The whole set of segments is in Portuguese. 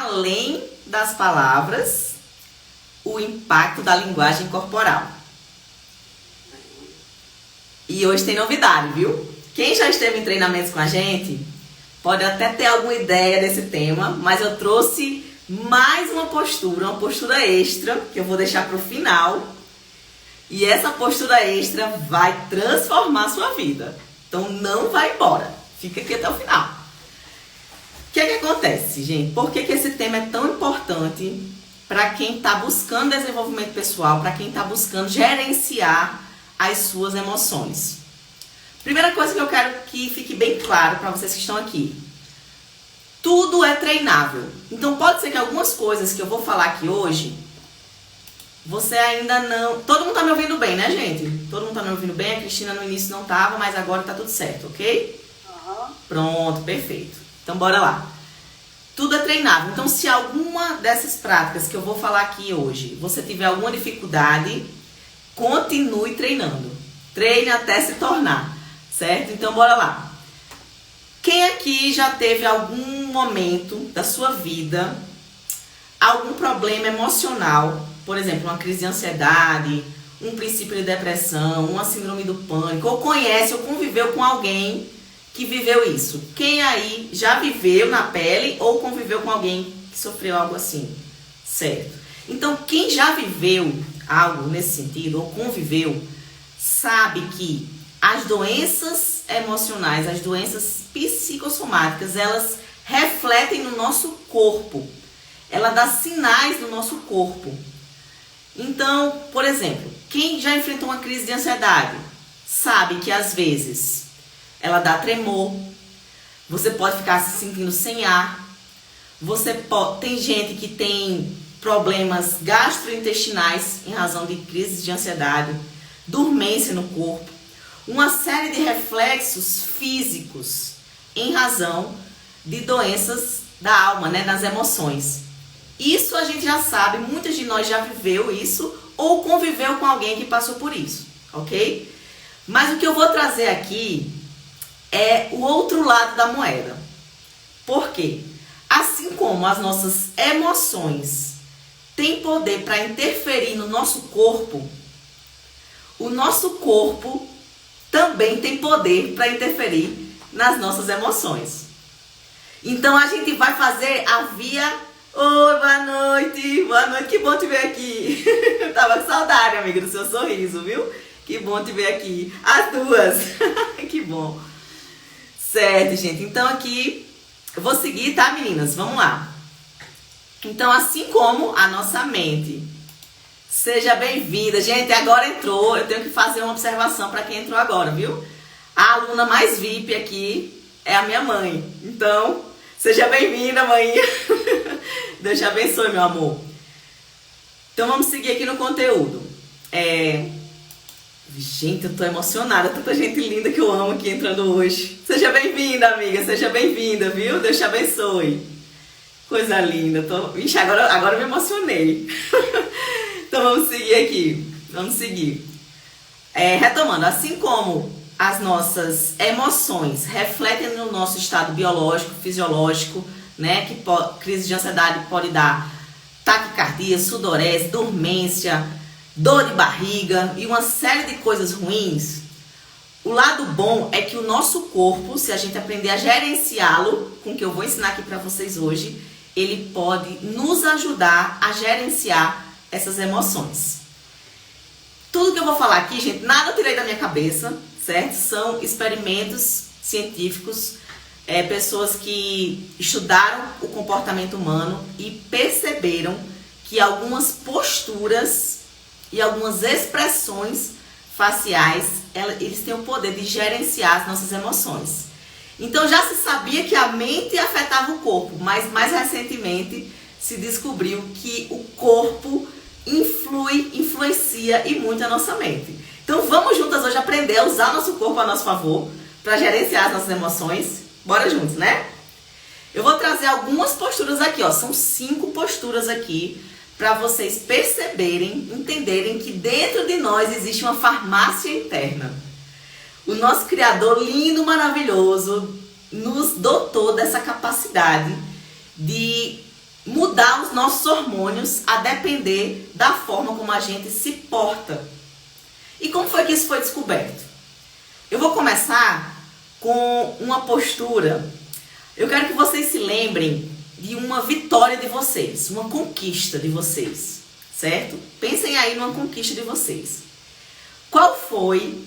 além das palavras, o impacto da linguagem corporal. E hoje tem novidade, viu? Quem já esteve em treinamentos com a gente pode até ter alguma ideia desse tema, mas eu trouxe mais uma postura extra, que eu vou deixar para o final. E essa postura extra vai transformar a sua vida. Então não vai embora. Fica aqui até o final. O que é que acontece, gente? Por que esse tema é tão importante para quem está buscando desenvolvimento pessoal, para quem está buscando gerenciar as suas emoções? Primeira coisa que eu quero que fique bem claro para vocês que estão aqui. Tudo é treinável. Então pode ser que algumas coisas que eu vou falar aqui hoje, você ainda não... Todo mundo tá me ouvindo bem, né, gente? Todo mundo tá me ouvindo bem. A Cristina no início não tava, mas agora tá tudo certo, ok? Pronto, perfeito. Então bora lá. Tudo é treinável. Então se alguma dessas práticas que eu vou falar aqui hoje, você tiver alguma dificuldade, continue treinando. Treine até se tornar, certo? Então bora lá. Quem aqui já teve algum momento da sua vida, algum problema emocional, por exemplo, uma crise de ansiedade, um princípio de depressão, uma síndrome do pânico, ou conhece ou conviveu com alguém que viveu isso? Quem aí já viveu na pele ou conviveu com alguém que sofreu algo assim? Certo. Então, quem já viveu algo nesse sentido, ou conviveu, sabe que as doenças emocionais, as doenças psicossomáticas, elas refletem no nosso corpo. Ela dá sinais no nosso corpo. Então, por exemplo, quem já enfrentou uma crise de ansiedade, sabe que às vezes ela dá tremor, você pode ficar se sentindo sem ar, tem gente que tem problemas gastrointestinais em razão de crises de ansiedade, dormência no corpo, uma série de reflexos físicos em razão de doenças da alma, né, das emoções. Isso a gente já sabe, muitas de nós já viveu isso ou conviveu com alguém que passou por isso, ok? Mas o que eu vou trazer aqui é o outro lado da moeda. Por quê? Assim como as nossas emoções têm poder para interferir no nosso corpo, o nosso corpo também tem poder para interferir nas nossas emoções. Então a gente vai fazer a via... Oi, boa noite, que bom te ver aqui. Eu tava com saudade, amiga, do seu sorriso, viu? Que bom te ver aqui, as duas. Que bom. Certo, gente, então aqui eu vou seguir, tá, meninas? Vamos lá. Então, assim como a nossa mente, seja bem-vinda. Gente, agora entrou, eu tenho que fazer uma observação para quem entrou agora, viu? A aluna mais VIP aqui é a minha mãe, então... Seja bem-vinda, mãe. Deus te abençoe, meu amor. Então vamos seguir aqui no conteúdo. Gente, eu tô emocionada. Tanta gente linda que eu amo aqui entrando hoje. Seja bem-vinda, amiga. Seja bem-vinda, viu? Deus te abençoe. Coisa linda. Ixi, agora eu me emocionei. Então vamos seguir aqui. Vamos seguir. Retomando, assim como as nossas emoções refletem no nosso estado biológico, fisiológico, né? Que crise de ansiedade pode dar taquicardia, sudorese, dormência, dor de barriga e uma série de coisas ruins. O lado bom é que o nosso corpo, se a gente aprender a gerenciá-lo, com o que eu vou ensinar aqui para vocês hoje, ele pode nos ajudar a gerenciar essas emoções. Tudo que eu vou falar aqui, gente, nada eu tirei da minha cabeça, certo? São experimentos científicos, pessoas que estudaram o comportamento humano e perceberam que algumas posturas e algumas expressões faciais, eles têm o poder de gerenciar as nossas emoções. Então já se sabia que a mente afetava o corpo, mas mais recentemente se descobriu que o corpo influencia e muito a nossa mente. Então vamos juntas hoje aprender a usar nosso corpo a nosso favor para gerenciar as nossas emoções. Bora juntos, né? Eu vou trazer algumas posturas aqui, ó. São 5 posturas aqui para vocês perceberem, entenderem que dentro de nós existe uma farmácia interna. O nosso Criador lindo, maravilhoso, nos dotou dessa capacidade de mudar os nossos hormônios a depender da forma como a gente se porta. E como foi que isso foi descoberto? Eu vou começar com uma postura. Eu quero que vocês se lembrem de uma vitória de vocês, uma conquista de vocês, certo? Pensem aí numa conquista de vocês. Qual foi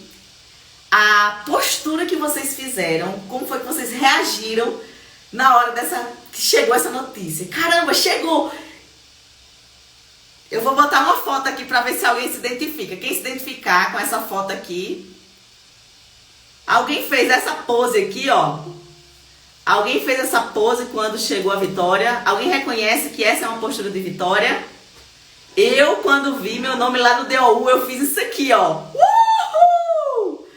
a postura que vocês fizeram? Como foi que vocês reagiram na hora que chegou essa notícia? Caramba, chegou! Eu vou botar uma foto aqui para ver se alguém se identifica. Quem se identificar com essa foto aqui? Alguém fez essa pose aqui, ó. Alguém fez essa pose quando chegou a vitória? Alguém reconhece que essa é uma postura de vitória? Eu, quando vi meu nome lá no DOU, eu fiz isso aqui, ó. Uhul!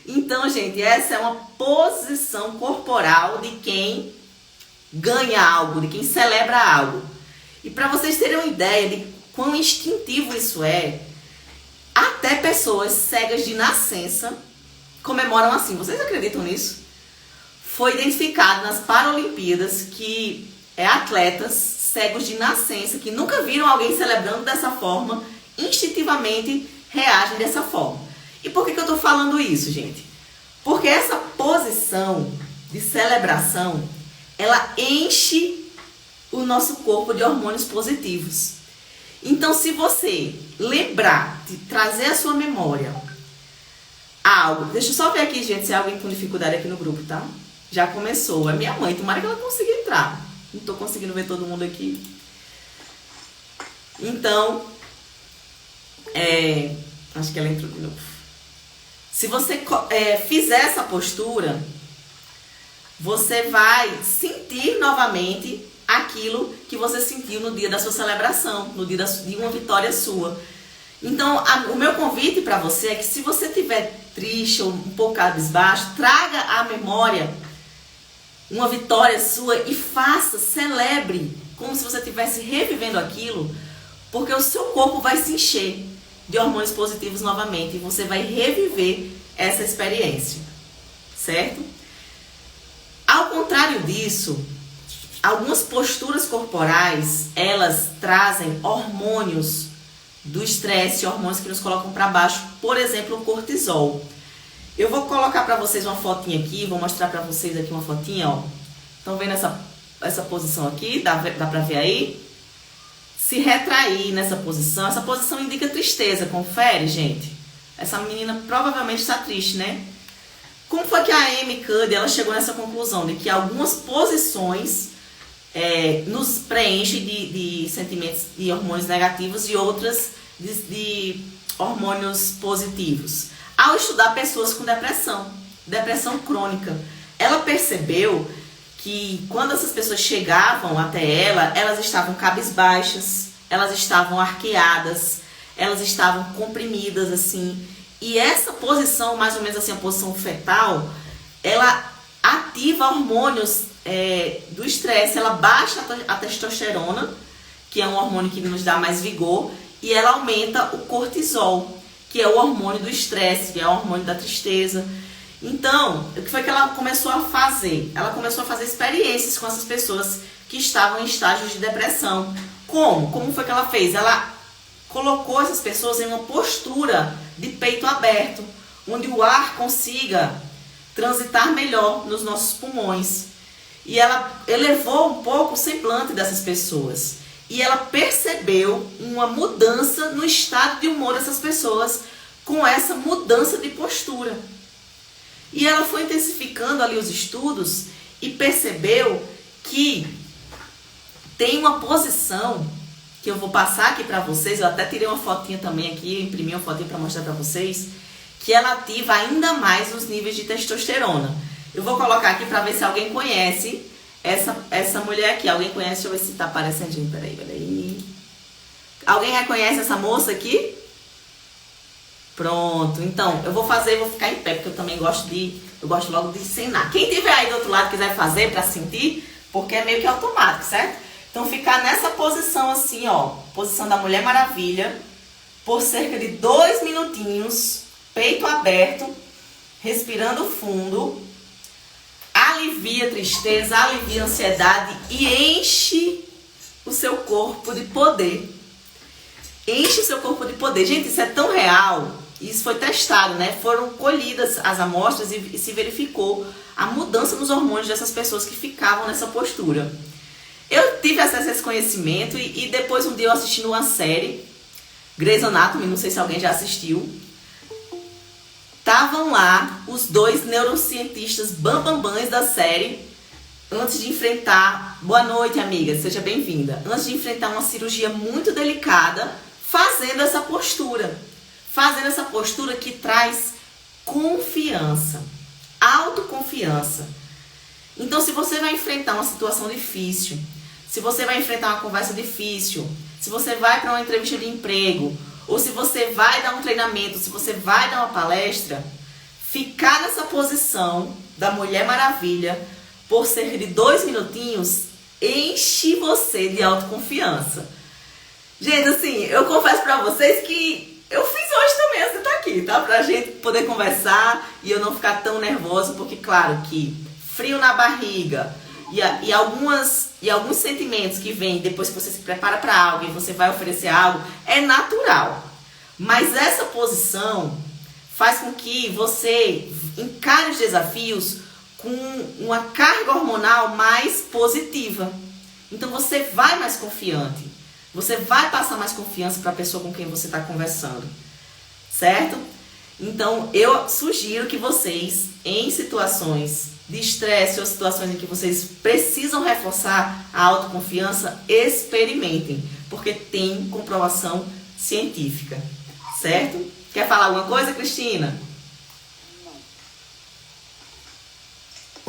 Então, gente, essa é uma posição corporal de quem ganha algo, de quem celebra algo. E para vocês terem uma ideia de quão instintivo isso é, até pessoas cegas de nascença comemoram assim. Vocês acreditam nisso? Foi identificado nas Paralimpíadas que atletas cegos de nascença, que nunca viram alguém celebrando dessa forma, instintivamente reagem dessa forma. E por que eu tô falando isso, gente? Porque essa posição de celebração, ela enche o nosso corpo de hormônios positivos. Então, se você lembrar de trazer à sua memória algo... Deixa eu só ver aqui, gente, se há alguém com dificuldade aqui no grupo, tá? Já começou. É minha mãe, tomara que ela consiga entrar. Não tô conseguindo ver todo mundo aqui. Então, acho que ela entrou de novo. Se você fizer essa postura, você vai sentir novamente aquilo que você sentiu no dia da sua celebração, no dia de uma vitória sua. Então, o meu convite para você é que se você estiver triste ou um pouco cabisbaixo, traga à memória uma vitória sua e celebre, como se você estivesse revivendo aquilo, porque o seu corpo vai se encher de hormônios positivos novamente e você vai reviver essa experiência, certo? Ao contrário disso, algumas posturas corporais, elas trazem hormônios do estresse, hormônios que nos colocam para baixo, por exemplo, o cortisol. Eu vou colocar para vocês uma fotinha aqui, vou mostrar para vocês aqui uma fotinha, ó. Estão vendo essa posição aqui? Dá para ver aí? Se retrair nessa posição, essa posição indica tristeza, confere, gente? Essa menina provavelmente está triste, né? Como foi que a Amy Cuddy, ela chegou nessa conclusão de que algumas posições nos preenchem de sentimentos de hormônios negativos e outras de hormônios positivos? Ao estudar pessoas com depressão crônica, ela percebeu que quando essas pessoas chegavam até ela, elas estavam cabisbaixas, elas estavam arqueadas, elas estavam comprimidas, assim. E essa posição, mais ou menos assim, a posição fetal, ela ativa hormônios do estresse, ela baixa a testosterona, que é um hormônio que nos dá mais vigor, e ela aumenta o cortisol, que é o hormônio do estresse, que é o hormônio da tristeza. Então, o que foi que ela começou a fazer? Ela começou a fazer experiências com essas pessoas que estavam em estágios de depressão. Como? Como foi que ela fez? Ela colocou essas pessoas em uma postura de peito aberto, onde o ar consiga transitar melhor nos nossos pulmões. E ela elevou um pouco o semblante dessas pessoas. E ela percebeu uma mudança no estado de humor dessas pessoas com essa mudança de postura. E ela foi intensificando ali os estudos e percebeu que tem uma posição que eu vou passar aqui para vocês. Eu até tirei uma fotinha também aqui, imprimi uma fotinha para mostrar para vocês, que ela ativa ainda mais os níveis de testosterona. Eu vou colocar aqui para ver se alguém conhece essa mulher aqui. Alguém conhece? Deixa eu ver se tá aparecendo. Peraí. Alguém reconhece essa moça aqui? Pronto. Então, eu vou ficar em pé, porque eu também gosto logo de ensinar. Quem tiver aí do outro lado quiser fazer para sentir, porque é meio que automático, certo? Então, ficar nessa posição assim, ó, posição da Mulher Maravilha, por cerca de 2 minutinhos, peito aberto, respirando fundo, alivia a tristeza, alivia a ansiedade e enche o seu corpo de poder. Enche o seu corpo de poder. Gente, isso é tão real. Isso foi testado, né? Foram colhidas as amostras e se verificou a mudança nos hormônios dessas pessoas que ficavam nessa postura. Eu tive acesso a esse conhecimento e depois um dia eu assisti numa série, Grey's Anatomy, não sei se alguém já assistiu. Estavam lá os dois neurocientistas bambambãs da série, antes de enfrentar... Boa noite, amiga, seja bem-vinda. Antes de enfrentar uma cirurgia muito delicada, fazendo essa postura. Fazendo essa postura que traz confiança, autoconfiança. Então, se você vai enfrentar uma situação difícil, se você vai enfrentar uma conversa difícil, se você vai para uma entrevista de emprego, ou se você vai dar um treinamento, se você vai dar uma palestra, ficar nessa posição da Mulher Maravilha por cerca de 2 minutinhos enche você de autoconfiança. Gente, assim, eu confesso para vocês que eu fiz hoje também, você tá aqui, tá? Pra gente poder conversar e eu não ficar tão nervosa, porque claro que frio na barriga e alguns sentimentos que vêm depois que você se prepara para algo e você vai oferecer algo, é natural. Mas essa posição faz com que você encare os desafios com uma carga hormonal mais positiva. Então você vai mais confiante. Você vai passar mais confiança para a pessoa com quem você está conversando, certo? Então, eu sugiro que vocês, em situações de estresse ou situações em que vocês precisam reforçar a autoconfiança, experimentem, porque tem comprovação científica, certo? Quer falar alguma coisa, Cristina?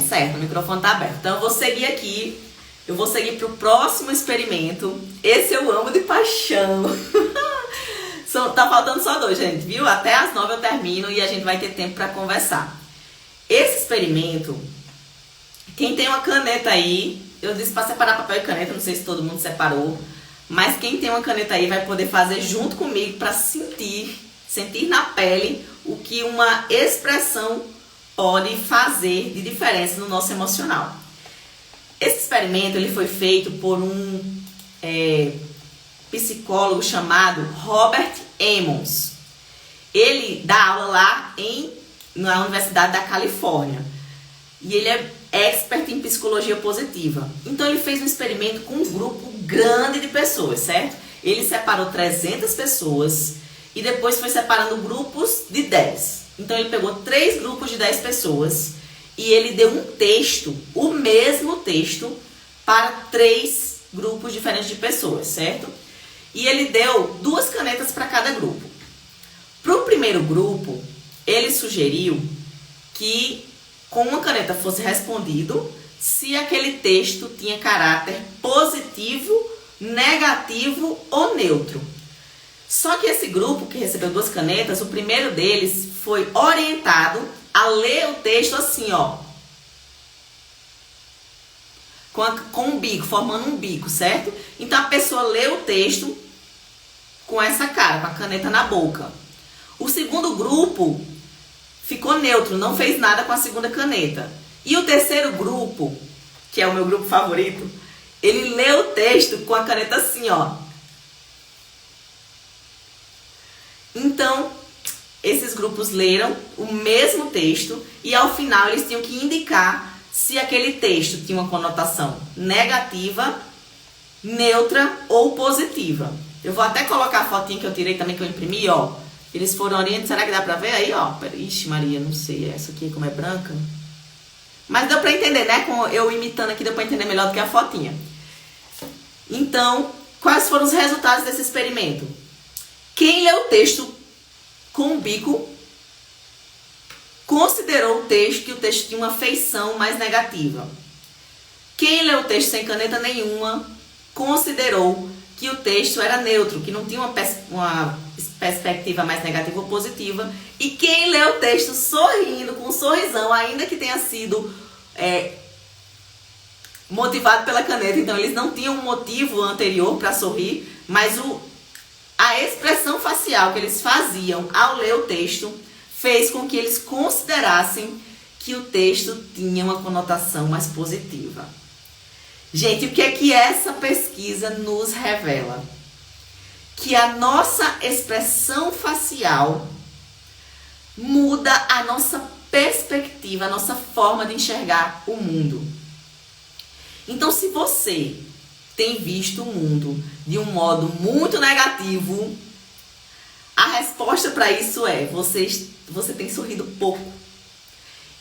Certo, o microfone está aberto. Então, eu vou seguir aqui. Eu vou seguir para o próximo experimento. Esse eu amo de paixão. Tá faltando só 2, gente, viu? Até às 9 eu termino e a gente vai ter tempo para conversar. Esse experimento, quem tem uma caneta aí, eu disse para separar papel e caneta, não sei se todo mundo separou, mas quem tem uma caneta aí vai poder fazer junto comigo para sentir na pele o que uma expressão pode fazer de diferença no nosso emocional. Esse experimento ele foi feito por um psicólogo chamado Robert Emmons. Ele dá aula lá na Universidade da Califórnia. E ele é expert em psicologia positiva. Então ele fez um experimento com um grupo grande de pessoas, certo? Ele separou 300 pessoas e depois foi separando grupos de 10. Então ele pegou 3 grupos de 10 pessoas e ele deu um texto, o mesmo texto, para 3 grupos diferentes de pessoas, certo? E ele deu 2 canetas para cada grupo. Para o primeiro grupo, ele sugeriu que com uma caneta fosse respondido se aquele texto tinha caráter positivo, negativo ou neutro. Só que esse grupo que recebeu 2 canetas, o primeiro deles foi orientado a ler o texto assim, ó. Com um bico, formando um bico, certo? Então a pessoa lê o texto com essa cara, com a caneta na boca. O segundo grupo ficou neutro, não fez nada com a segunda caneta. E o terceiro grupo, que é o meu grupo favorito, ele lê o texto com a caneta assim, ó. Então, esses grupos leram o mesmo texto e ao final eles tinham que indicar se aquele texto tinha uma conotação negativa, neutra ou positiva. Eu vou até colocar a fotinha que eu tirei também, que eu imprimi, ó. Eles foram orientados, será que dá pra ver aí, ó? Ixi, Maria, não sei, essa aqui como é branca. Mas deu pra entender, né? Com eu imitando aqui, deu pra entender melhor do que a fotinha. Então, quais foram os resultados desse experimento? Quem leu o texto com o bico considerou o texto que o texto tinha uma feição mais negativa. Quem leu o texto sem caneta nenhuma considerou que o texto era neutro, que não tinha uma perspectiva mais negativa ou positiva. E quem leu o texto sorrindo, com um sorrisão, ainda que tenha sido motivado pela caneta, então eles não tinham um motivo anterior para sorrir, mas a expressão facial que eles faziam ao ler o texto fez com que eles considerassem que o texto tinha uma conotação mais positiva. Gente, o que é que essa pesquisa nos revela? Que a nossa expressão facial muda a nossa perspectiva, a nossa forma de enxergar o mundo. Então, se você tem visto o mundo de um modo muito negativo, a resposta para isso é: você tem sorrido pouco.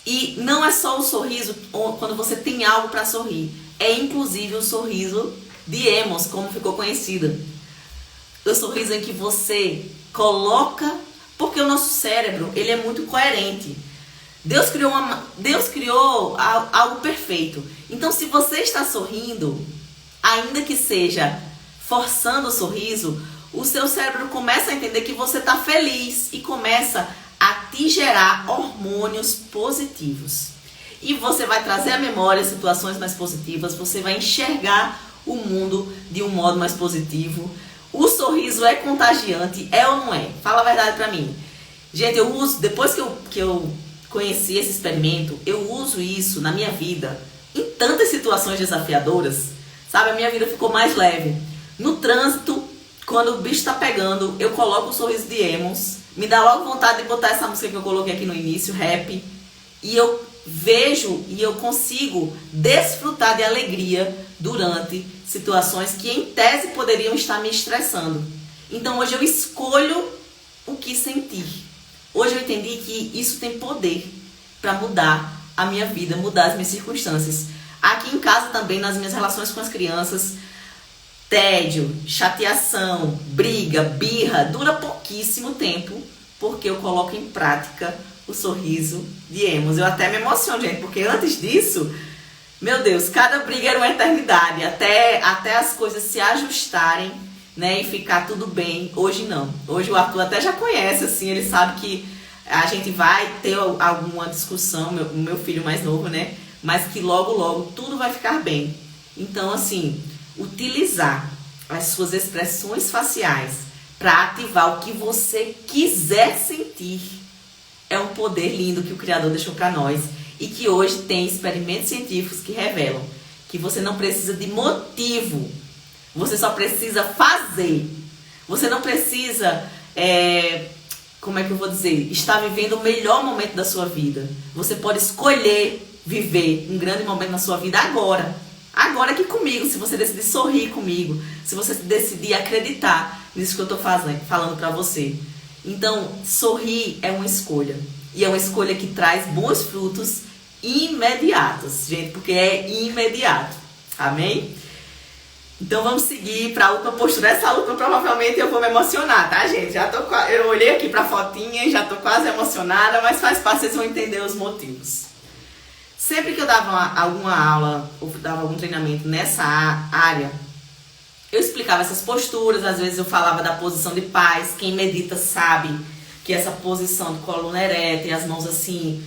E não é só o sorriso quando você tem algo para sorrir, é inclusive o sorriso de Emos, como ficou conhecida. O sorriso em que você coloca, porque o nosso cérebro, ele é muito coerente. Deus criou algo perfeito. Então, se você está sorrindo, ainda que seja forçando o sorriso, o seu cérebro começa a entender que você está feliz e começa a te gerar hormônios positivos. E você vai trazer à memória situações mais positivas, você vai enxergar o mundo de um modo mais positivo. O sorriso é contagiante, é ou não é? Fala a verdade pra mim. Gente, eu uso, depois que eu conheci esse experimento, eu uso isso na minha vida em tantas situações desafiadoras, sabe? A minha vida ficou mais leve. No trânsito, quando o bicho tá pegando, eu coloco o sorriso de Emos, me dá logo vontade de botar essa música que eu coloquei aqui no início, rap, e eu vejo e eu consigo desfrutar de alegria durante situações que em tese poderiam estar me estressando. Então hoje eu escolho o que sentir. Hoje eu entendi que isso tem poder para mudar a minha vida, mudar as minhas circunstâncias. Aqui em casa também, nas minhas relações com as crianças, tédio, chateação, briga, birra, dura pouquíssimo tempo, porque eu coloco em prática o sorriso de Emos. Eu até me emociono, gente, porque antes disso, meu Deus, cada briga era uma eternidade, até as coisas se ajustarem, né, e ficar tudo bem. Hoje não. Hoje o Arthur até já conhece, assim, ele sabe que a gente vai ter alguma discussão, meu filho mais novo, né, mas que logo, logo tudo vai ficar bem. Então, assim, utilizar as suas expressões faciais para ativar o que você quiser sentir é um poder lindo que o Criador deixou para nós e que hoje tem experimentos científicos que revelam que você não precisa de motivo, você só precisa fazer. Você não precisa, como é que eu vou dizer, estar vivendo o melhor momento da sua vida. Você pode escolher viver um grande momento na sua vida agora. Agora aqui comigo, se você decidir sorrir comigo, se você decidir acreditar nisso que eu estou falando para você. Então, sorrir é uma escolha. E é uma escolha que traz bons frutos imediatos, gente, porque é imediato. Amém? Então vamos seguir para a última postura. Essa última provavelmente eu vou me emocionar, tá, gente? Eu olhei aqui para a fotinha e já tô quase emocionada, mas faz parte, vocês vão entender os motivos. Sempre que eu dava alguma aula ou dava algum treinamento nessa área, eu explicava essas posturas. Às vezes eu falava da posição de paz. Quem medita sabe que essa posição de coluna ereta e as mãos assim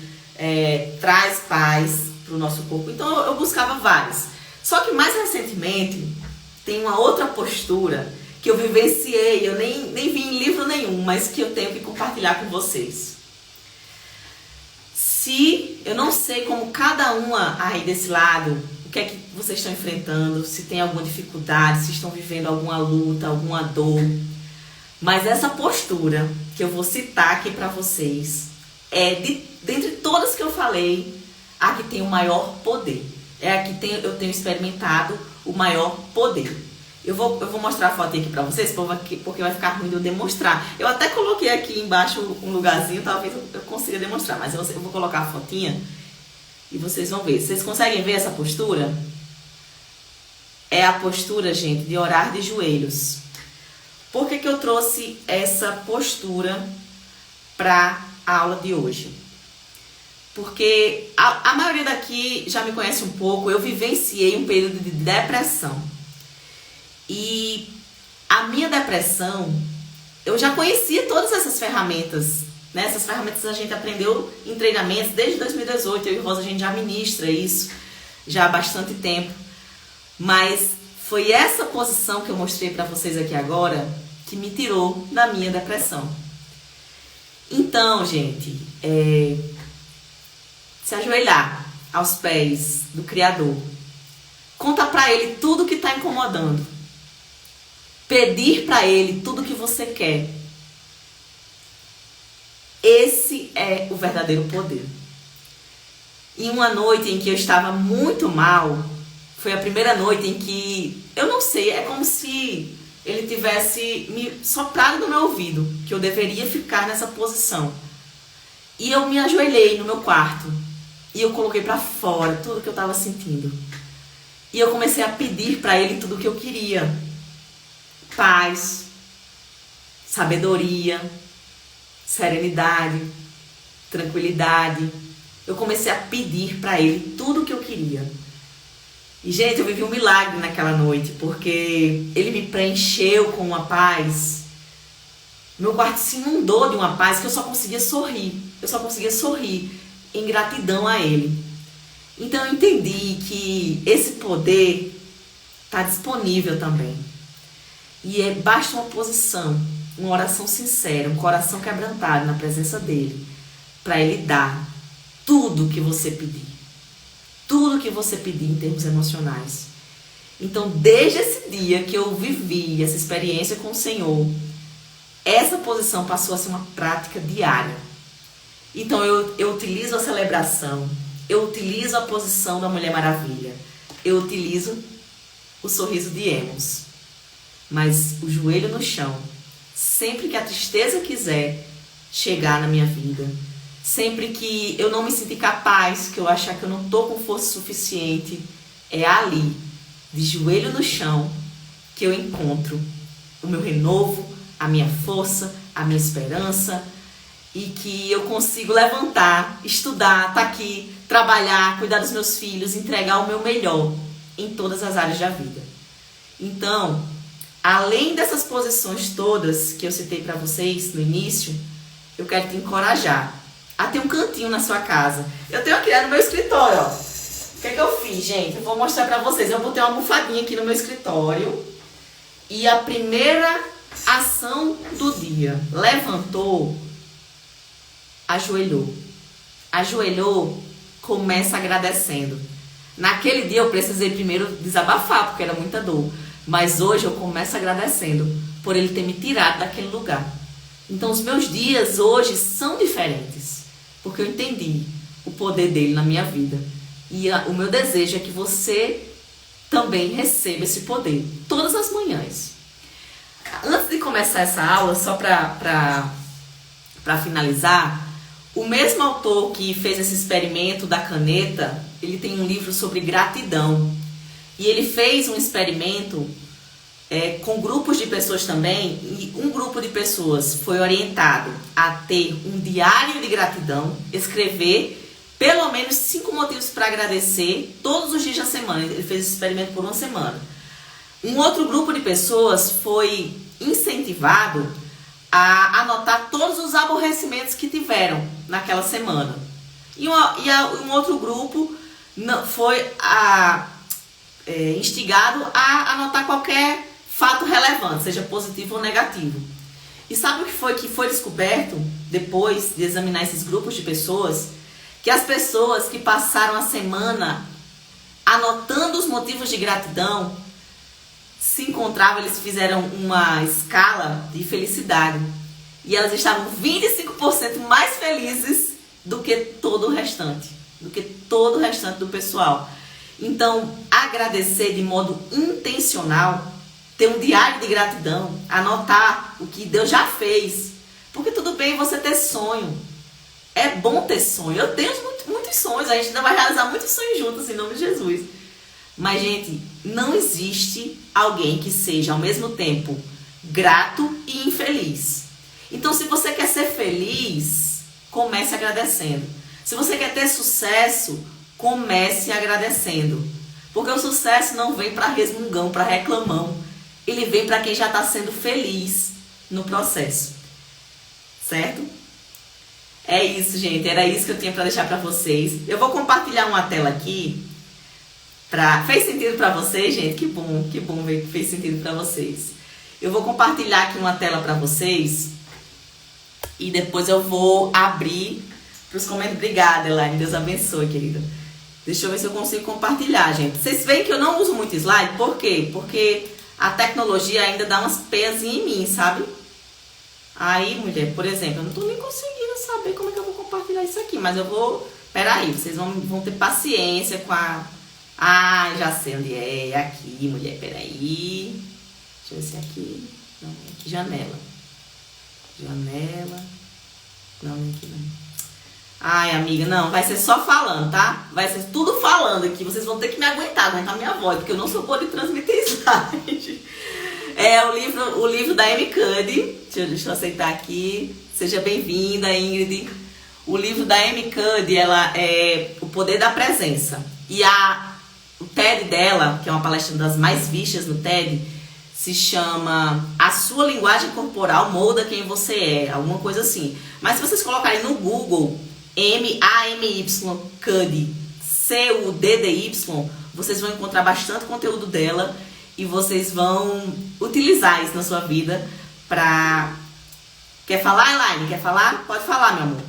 traz paz para o nosso corpo. Então eu buscava várias. Só que mais recentemente tem uma outra postura que eu vivenciei, eu nem vi em livro nenhum, mas que eu tenho que compartilhar com vocês. Eu não sei como cada uma aí desse lado, o que é que vocês estão enfrentando, se tem alguma dificuldade, se estão vivendo alguma luta, alguma dor. Mas essa postura que eu vou citar aqui para vocês dentre todas que eu falei, a que tem o maior poder. É a que eu tenho experimentado o maior poder. Eu vou mostrar a foto aqui pra vocês, porque vai ficar ruim de eu demonstrar. Eu até coloquei aqui embaixo um lugarzinho, talvez eu consiga demonstrar, mas eu vou colocar a fotinha e vocês vão ver. Vocês conseguem ver essa postura? É a postura, gente, de orar de joelhos. Por que eu trouxe essa postura para a aula de hoje? Porque a maioria daqui já me conhece um pouco. Eu vivenciei um período de depressão. E a minha depressão, eu já conhecia todas essas ferramentas, né? Essas ferramentas a gente aprendeu em treinamentos desde 2018. Eu e Rosa, a gente já ministra isso já há bastante tempo. Mas foi essa posição que eu mostrei para vocês aqui agora que me tirou da minha depressão. Então, gente, se ajoelhar aos pés do Criador, Conta para ele tudo que está incomodando. Pedir para ele tudo que você quer. Esse é o verdadeiro poder. Em uma noite em que eu estava muito mal, foi a primeira noite em que, eu não sei, é como se ele tivesse me soprado no meu ouvido, que eu deveria ficar nessa posição. E eu me ajoelhei no meu quarto, e eu coloquei para fora tudo que eu estava sentindo. E eu comecei a pedir para ele tudo que eu queria. Paz, sabedoria, serenidade, tranquilidade. Eu comecei a pedir para ele tudo o que eu queria. E, gente, eu vivi um milagre naquela noite, porque ele me preencheu com uma paz. Meu quarto se inundou de uma paz que eu só conseguia sorrir. Eu só conseguia sorrir em gratidão a ele. Então eu entendi que esse poder está disponível também. E basta uma posição, uma oração sincera, um coração quebrantado na presença dele, para ele dar tudo que você pedir. Tudo que você pedir em termos emocionais. Então, desde esse dia que eu vivi essa experiência com o Senhor, essa posição passou a ser uma prática diária. Então, eu utilizo a celebração, eu utilizo a posição da Mulher Maravilha, eu utilizo o sorriso de Emos. Mas o joelho no chão, sempre que a tristeza quiser chegar na minha vida, sempre que eu não me sentir capaz, que eu achar que eu não estou com força suficiente, é ali, de joelho no chão, que eu encontro o meu renovo, a minha força, a minha esperança, e que eu consigo levantar, estudar, estar aqui, trabalhar, cuidar dos meus filhos, entregar o meu melhor em todas as áreas da vida. Então, além dessas posições todas que eu citei para vocês no início, eu quero te encorajar a ter um cantinho na sua casa. Eu tenho aqui no meu escritório, ó. O que é que eu fiz, gente? Eu vou mostrar pra vocês. Eu botei uma almofadinha aqui no meu escritório. E a primeira ação do dia. Levantou, ajoelhou. Ajoelhou, começa agradecendo. Naquele dia eu precisei primeiro desabafar, porque era muita dor. Mas hoje eu começo agradecendo por ele ter me tirado daquele lugar. Então os meus dias hoje são diferentes, porque eu entendi o poder dele na minha vida. E o meu desejo é que você também receba esse poder, todas as manhãs. Antes de começar essa aula, só para finalizar, o mesmo autor que fez esse experimento da caneta, ele tem um livro sobre gratidão. E ele fez um experimento com grupos de pessoas também, e um grupo de pessoas foi orientado a ter um diário de gratidão, escrever pelo menos 5 motivos para agradecer todos os dias da semana. Ele fez esse experimento por uma semana. Um outro grupo de pessoas foi incentivado a anotar todos os aborrecimentos que tiveram naquela semana. E um outro grupo foi instigado a anotar qualquer fato relevante, seja positivo ou negativo. E sabe o que foi descoberto depois de examinar esses grupos de pessoas? Que as pessoas que passaram a semana anotando os motivos de gratidão se encontravam, eles fizeram uma escala de felicidade. E elas estavam 25% mais felizes do que todo o restante, do pessoal. Então, agradecer de modo intencional, ter um diário de gratidão, anotar o que Deus já fez. Porque tudo bem você ter sonho. É bom ter sonho. Eu tenho muitos sonhos. A gente ainda vai realizar muitos sonhos juntos, em nome de Jesus. Mas, gente, não existe alguém que seja, ao mesmo tempo, grato e infeliz. Então, se você quer ser feliz, comece agradecendo. Se você quer ter sucesso, comece agradecendo. Porque o sucesso não vem para resmungão, para reclamão. Ele vem para quem já está sendo feliz no processo. Certo? É isso, gente. Era isso que eu tinha para deixar para vocês. Eu vou compartilhar uma tela aqui. Fez sentido para vocês, gente? Que bom ver que fez sentido para vocês. Eu vou compartilhar aqui uma tela para vocês. E depois eu vou abrir para os comentários. Obrigada, Elaine. Deus abençoe, querida. Deixa eu ver se eu consigo compartilhar, gente. Vocês veem que eu não uso muito slide? Por quê? Porque a tecnologia ainda dá umas pezinhas em mim, sabe? Aí, mulher, por exemplo, eu não tô nem conseguindo saber como é que eu vou compartilhar isso aqui. Mas eu vou... Peraí, vocês vão ter paciência com a... Ah, já sei onde é. É aqui, mulher, peraí. Deixa eu ver se é aqui. Não, é aqui, janela. Janela. Não, é aqui não. Ai, amiga, não, vai ser só falando, tá? Vai ser tudo falando aqui. Vocês vão ter que me aguentar minha voz, porque eu não sou boa de transmitir slide. É o livro da Amy Cuddy. Deixa eu aceitar aqui. Seja bem-vinda, Ingrid. O livro da Amy Cuddy, ela é O Poder da Presença. E o TED dela, que é uma palestra das mais vistas no TED, se chama A Sua Linguagem Corporal Molda Quem Você É. Alguma coisa assim. Mas se vocês colocarem no Google... M-A-M-Y, Cuddy, C-U-D-D-Y, vocês vão encontrar bastante conteúdo dela e vocês vão utilizar isso na sua vida pra... Quer falar, Elaine? Quer falar? Pode falar, meu amor.